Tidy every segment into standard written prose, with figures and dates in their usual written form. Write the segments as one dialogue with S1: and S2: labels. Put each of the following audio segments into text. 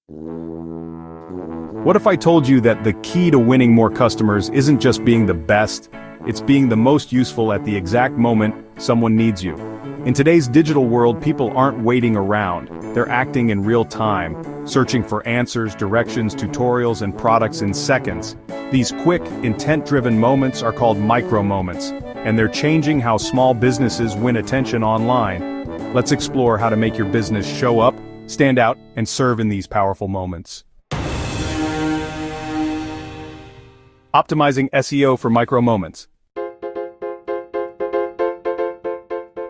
S1: What if I told you that the key to winning more customers isn't just being the best, it's being the most useful at the exact moment someone needs you? In today's digital world, people aren't waiting around, they're acting in real time, searching for answers, directions, tutorials, and products in seconds. These quick, intent-driven moments are called micro moments, and they're changing how small businesses win attention online. Let's explore how to make your business show up, stand out, and serve in these powerful moments. Optimizing SEO for micro moments.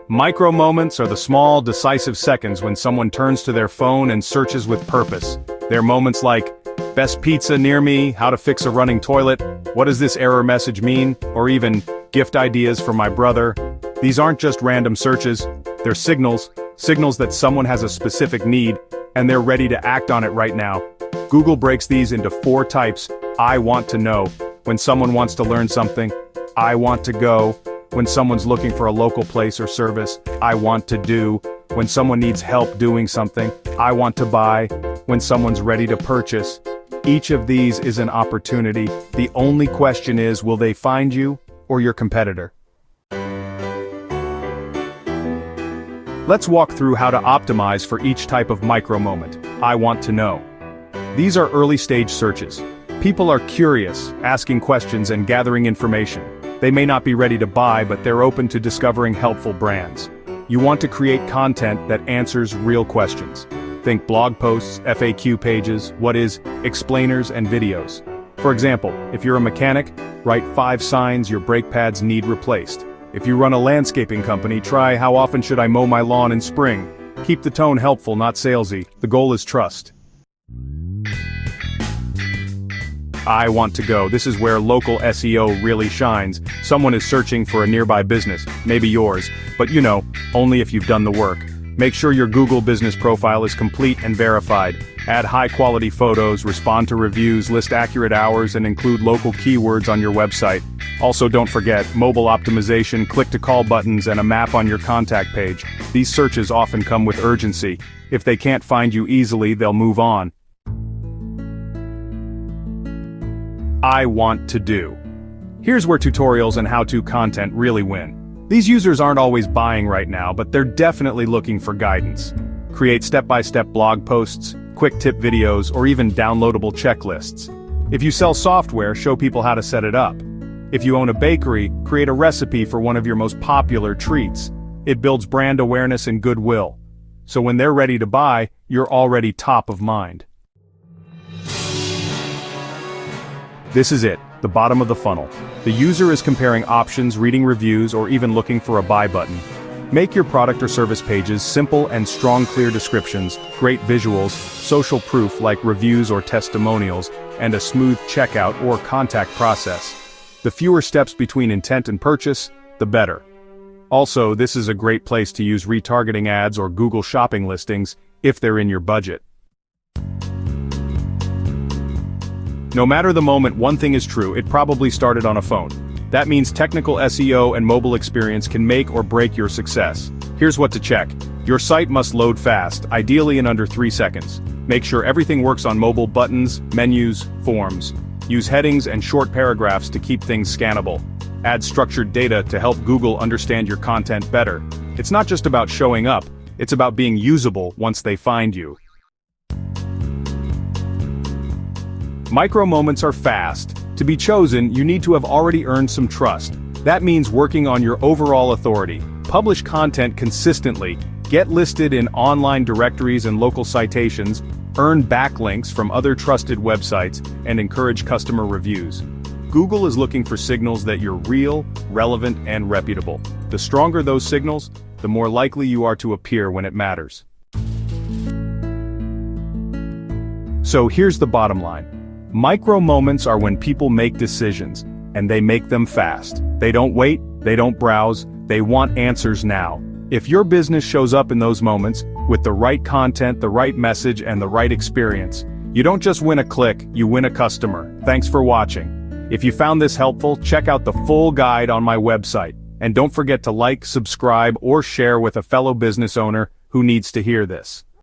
S1: Micro moments are the small, decisive seconds when someone turns to their phone and searches with purpose. They're moments like, best pizza near me, how to fix a running toilet, what does this error message mean, or even, gift ideas for my brother. These aren't just random searches, they're signals that someone has a specific need, and they're ready to act on it right now. Google breaks these into 4 types. I want to know, when someone wants to learn something. I want to go, when someone's looking for a local place or service. I want to do, when someone needs help doing something. I want to buy, when someone's ready to purchase. Each of these is an opportunity. The only question is, will they find you or your competitor? Let's walk through how to optimize for each type of micro moment. I want to know. These are early stage searches. People are curious, asking questions and gathering information. They may not be ready to buy, but they're open to discovering helpful brands. You want to create content that answers real questions. Think blog posts, FAQ pages, explainers, and videos. For example, if you're a mechanic, write 5 signs your brake pads need replaced. If you run a landscaping company, try how often should I mow my lawn in spring. Keep the tone helpful, not salesy. The goal is trust. I want to go. This is where local SEO really shines. Someone is searching for a nearby business, maybe yours, but only if you've done the work. Make sure your Google business profile is complete and verified. Add high-quality photos, respond to reviews, list accurate hours, and include local keywords on your website. Also, don't forget, mobile optimization, click-to-call buttons, and a map on your contact page. These searches often come with urgency. If they can't find you easily, they'll move on. I want to do. Here's where tutorials and how-to content really win. These users aren't always buying right now, but they're definitely looking for guidance. Create step-by-step blog posts, quick tip videos, or even downloadable checklists. If you sell software, show people how to set it up. If you own a bakery, create a recipe for one of your most popular treats. It builds brand awareness and goodwill. So when they're ready to buy, you're already top of mind. This is it, the bottom of the funnel. The user is comparing options, reading reviews, or even looking for a buy button. Make your product or service pages simple and strong, clear descriptions, great visuals, social proof like reviews or testimonials, and a smooth checkout or contact process. The fewer steps between intent and purchase, the better. Also, this is a great place to use retargeting ads or Google shopping listings if they're in your budget. No matter the moment, one thing is true, it probably started on a phone. That means technical SEO and mobile experience can make or break your success. Here's what to check. Your site must load fast, ideally in under 3 seconds. Make sure everything works on mobile: buttons, menus, forms. Use headings and short paragraphs to keep things scannable. Add structured data to help Google understand your content better. It's not just about showing up, it's about being usable once they find you. Micro moments are fast. To be chosen, you need to have already earned some trust. That means working on your overall authority. Publish content consistently, get listed in online directories and local citations, earn backlinks from other trusted websites, and encourage customer reviews. Google is looking for signals that you're real, relevant, and reputable. The stronger those signals, the more likely you are to appear when it matters. So here's the bottom line. Micro moments are when people make decisions, and they make them fast. They don't wait, they don't browse, they want answers now. If your business shows up in those moments, with the right content, the right message, and the right experience, you don't just win a click, you win a customer. Thanks for watching. If you found this helpful, check out the full guide on my website. And don't forget to like, subscribe, or share with a fellow business owner who needs to hear this.